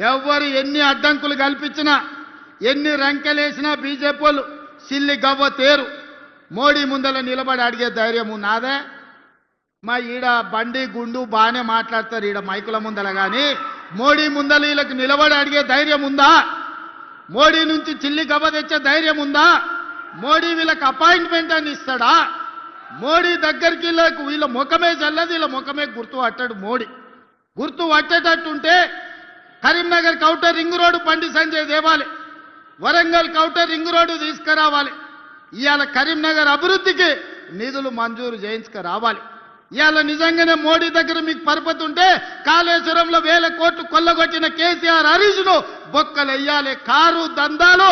ఎవరు ఎన్ని అడ్డంకులు కల్పించినా ఎన్ని రంకెలేసినా బీజేపీ వాళ్ళు సిల్లి గవ్వ తేరు. మోడీ ముందల నిలబడి అడిగే ధైర్యం నాదే. మా ఈడ బండి గుండు బాగానే మాట్లాడతారు ఈడ మైకుల ముందల, కానీ మోడీ ముందల వీళ్ళకి నిలబడి అడిగే ధైర్యం ఉందా? మోడీ నుంచి చిల్లి గవ్వ తెచ్చే ధైర్యం ఉందా? మోడీ వీళ్ళకి అపాయింట్మెంట్ అని ఇస్తాడా? మోడీ దగ్గరికి వీళ్ళ ముఖమే చల్లదు, వీళ్ళ ముఖమే గుర్తు పట్టాడు. మోడీ గుర్తు పట్టేటట్టుంటే Karimnagar కౌటర్ ring road Bandi Sanjay దేవాలి, Warangal కౌటర్ ring road తీసుకురావాలి. ఇవాళ కరీంనగర్ అభివృద్ధికి నిధులు మంజూరు చేయించుకురావాలి. ఇవాళ నిజంగానే మోడీ దగ్గర మీకు పరపతి ఉంటే కాళేశ్వరంలో 1000 కోట్లు కొల్లగొట్టిన కేసీఆర్ హరీష్ను బొక్కలు వేయాలి. కారు దందాలు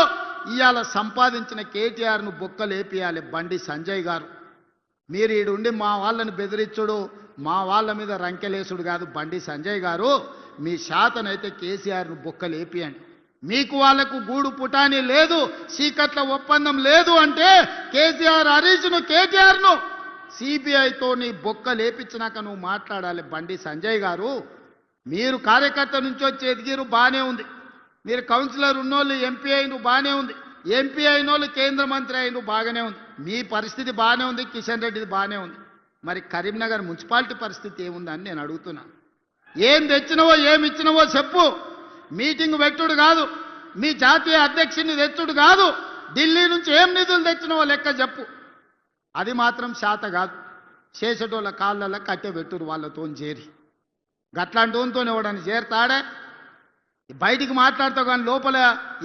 ఇవాళ సంపాదించిన కేటీఆర్ను బొక్కలు వేపియాలి. బండి సంజయ్ గారు, మీరు ఈడుండి మా వాళ్ళని బెదిరించుడు, మా వాళ్ళ మీద రంకెలేసుడు కాదు. బండి సంజయ్ గారు, మీ శాతనైతే కేసీఆర్ను బొక్కలు వేపియండి. మీకు వాళ్లకు గూడు పుటాని లేదు, చీకట్ల ఒప్పందం లేదు అంటే కేసీఆర్ హరీష్ను కేటీఆర్ను సిబిఐతో నీ బొక్క లేపించినాక నువ్వు మాట్లాడాలి. బండి సంజయ్ గారు, మీరు కార్యకర్త నుంచి వచ్చి ఎదిగిరు బాగానే ఉంది, మీరు కౌన్సిలర్ ఉన్నోళ్ళు ఎంపీ అయిన బాగానే ఉంది, ఎంపీ అయిన వాళ్ళు కేంద్ర మంత్రి అయిన బాగానే ఉంది, మీ పరిస్థితి బాగానే ఉంది, కిషన్ రెడ్డిది బాగానే ఉంది. మరి కరీంనగర్ మున్సిపాలిటీ పరిస్థితి ఏముందని నేను అడుగుతున్నా. ఏం తెచ్చినవో ఏమి ఇచ్చినవో చెప్పు. మీటింగ్ పెట్టుడు కాదు, మీ జాతీయ అధ్యక్షుని తెచ్చుడు కాదు, ఢిల్లీ నుంచి ఏం నిధులు తెచ్చినవో లెక్క చెప్పు. అది మాత్రం శాత కాదు. చేసేటోళ్ళ కాళ్ళల్లో కట్టె పెట్టుడు వాళ్ళతో చేరి. గట్లాంటి వాళ్ళతో ఎవడని చేరుతాడే? బయటికి మాట్లాడతావు కానీ లోపల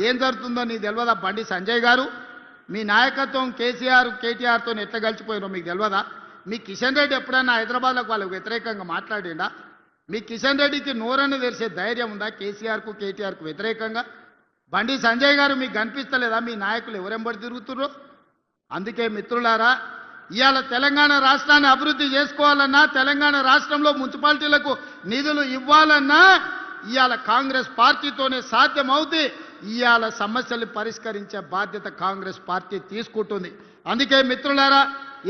ఏం జరుగుతుందో నీకు తెలియదా? బండి సంజయ్ గారు, మీ నాయకత్వం కేసీఆర్ కేటీఆర్తో ఎట్లా కలిసిపోయినో మీకు తెలియదా? మీ కిషన్ రెడ్డి ఎప్పుడైనా హైదరాబాద్లో వాళ్ళకు వ్యతిరేకంగా మాట్లాడిండా? మీ కిషన్ రెడ్డికి నోరని తెరిసే ధైర్యం ఉందా కేసీఆర్కు కేటీఆర్కు వ్యతిరేకంగా? బండి సంజయ్ గారు మీకు కనిపిస్తలేదా మీ నాయకులు ఎవరెంబడి తిరుగుతుర్రో? అందుకే మిత్రులారా, ఇవాళ తెలంగాణ రాష్ట్రాన్ని అభివృద్ధి చేసుకోవాలన్నా, తెలంగాణ రాష్ట్రంలో మున్సిపాలిటీలకు నిధులు ఇవ్వాలన్నా ఇవాళ కాంగ్రెస్ పార్టీతోనే సాధ్యమవుతుంది. ఇవాళ సమస్యలు పరిష్కరించే బాధ్యత కాంగ్రెస్ పార్టీ తీసుకుంటుంది. అందుకే మిత్రులారా,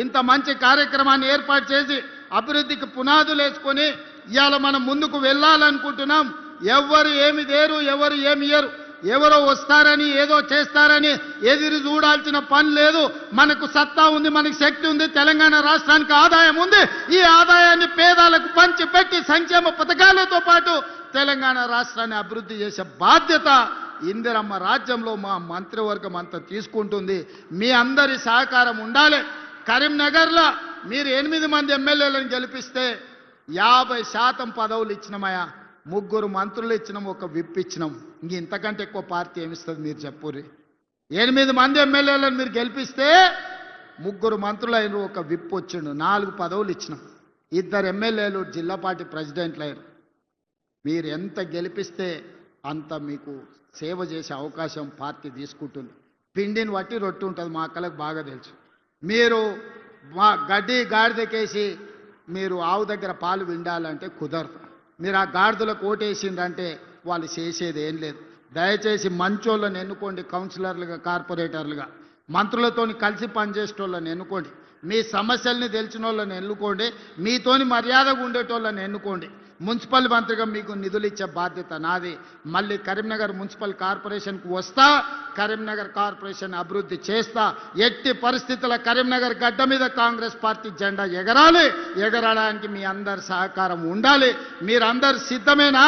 ఇంత మంచి కార్యక్రమాన్ని ఏర్పాటు చేసి అభివృద్ధికి పునాదులు వేసుకొని ఇవాళ మనం ముందుకు వెళ్ళాలనుకుంటున్నాం. ఎవరు ఏమి దేరు, ఎవరు ఏమి ఇయ్యరు, ఎవరో వస్తారని ఏదో చేస్తారని ఎదురు చూడాల్సిన పని లేదు. మనకు సత్తా ఉంది, మనకు శక్తి ఉంది, తెలంగాణ రాష్ట్రానికి ఆదాయం ఉంది. ఈ ఆదాయాన్ని పేదలకు పంచి పెట్టి సంక్షేమ పథకాలతో పాటు తెలంగాణ రాష్ట్రాన్ని అభివృద్ధి చేసే బాధ్యత ఇందిరమ్మ రాజ్యంలో మా మంత్రివర్గం అంతా తీసుకుంటుంది. మీ అందరి సహకారం ఉండాలి. కరీంనగర్లో మీరు 8 మంది ఎమ్మెల్యేలను గెలిపిస్తే 50% పదవులు ఇచ్చినామయ్యా. 3 మంత్రులు ఇచ్చినాం, 1 విప్ ఇచ్చినాం. ఇంతకంటే ఎక్కువ పార్టీ ఏమిస్తుంది మీరు చెప్పుర్రి? 8 మంది ఎమ్మెల్యేలను మీరు గెలిపిస్తే 3 మంత్రులు అయిన, 1 విప్ వచ్చిండు, 4 పదవులు ఇచ్చినాం. 2 ఎమ్మెల్యేలు జిల్లా పార్టీ ప్రెసిడెంట్లు అయ్యారు. మీరు ఎంత గెలిపిస్తే అంత మీకు సేవ చేసే అవకాశం పార్టీ తీసుకుంటుంది. పిండిని బట్టి రొట్టి ఉంటుంది, మా అక్కలకు బాగా తెలుసు. మీరు మా గడ్డి గాడిదకేసి మీరు ఆవు దగ్గర పాలు విండాలంటే కుదరదు. మీరు ఆ గాడిదలకు ఓటేసిందంటే వాళ్ళు చేసేది ఏం లేదు. దయచేసి మంచోళ్ళని ఎన్నుకోండి, కౌన్సిలర్లుగా, కార్పొరేటర్లుగా, మంత్రులతో కలిసి పనిచేసేటోళ్ళని ఎన్నుకోండి, మీ సమస్యల్ని తెలిసిన వాళ్ళని ఎన్నుకోండి, మీతోని మర్యాదగా ఉండేటోళ్ళని ఎన్నుకోండి. మున్సిపల్ మంత్రిగా మీకు నిధులు ఇచ్చే బాధ్యత నాది. మళ్ళీ కరీంనగర్ మున్సిపల్ కార్పొరేషన్కు వస్తా, కరీంనగర్ కార్పొరేషన్ అభివృద్ధి చేస్తా. ఎట్టి పరిస్థితుల కరీంనగర్ గడ్డ మీద కాంగ్రెస్ పార్టీ జెండా ఎగరాలి. ఎగరడానికి మీ అందరి సహకారం ఉండాలి. మీరందరు సిద్ధమేనా?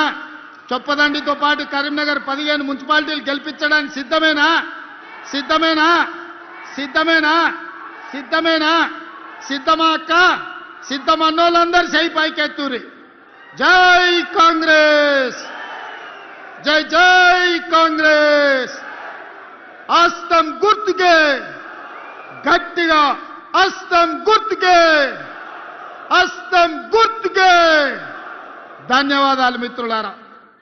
చొప్పదండితో పాటు కరీంనగర్ 15 మున్సిపాలిటీలు గెలిపించడానికి సిద్ధమేనా? సిద్ధమేనా? సిద్ధమేనా? సిద్ధమేనా? సిద్ధమా అక్క? సిద్ధమన్నోళ్ళందరూ చేయి పైకెత్తురి. జై కాంగ్రెస్, జై జై కాంగ్రెస్. హస్తం గుర్తుకే, గట్టిగా హస్తం గుర్తుకే, హస్తం గుర్తుకే. ధన్యవాదాలు మిత్రులారా.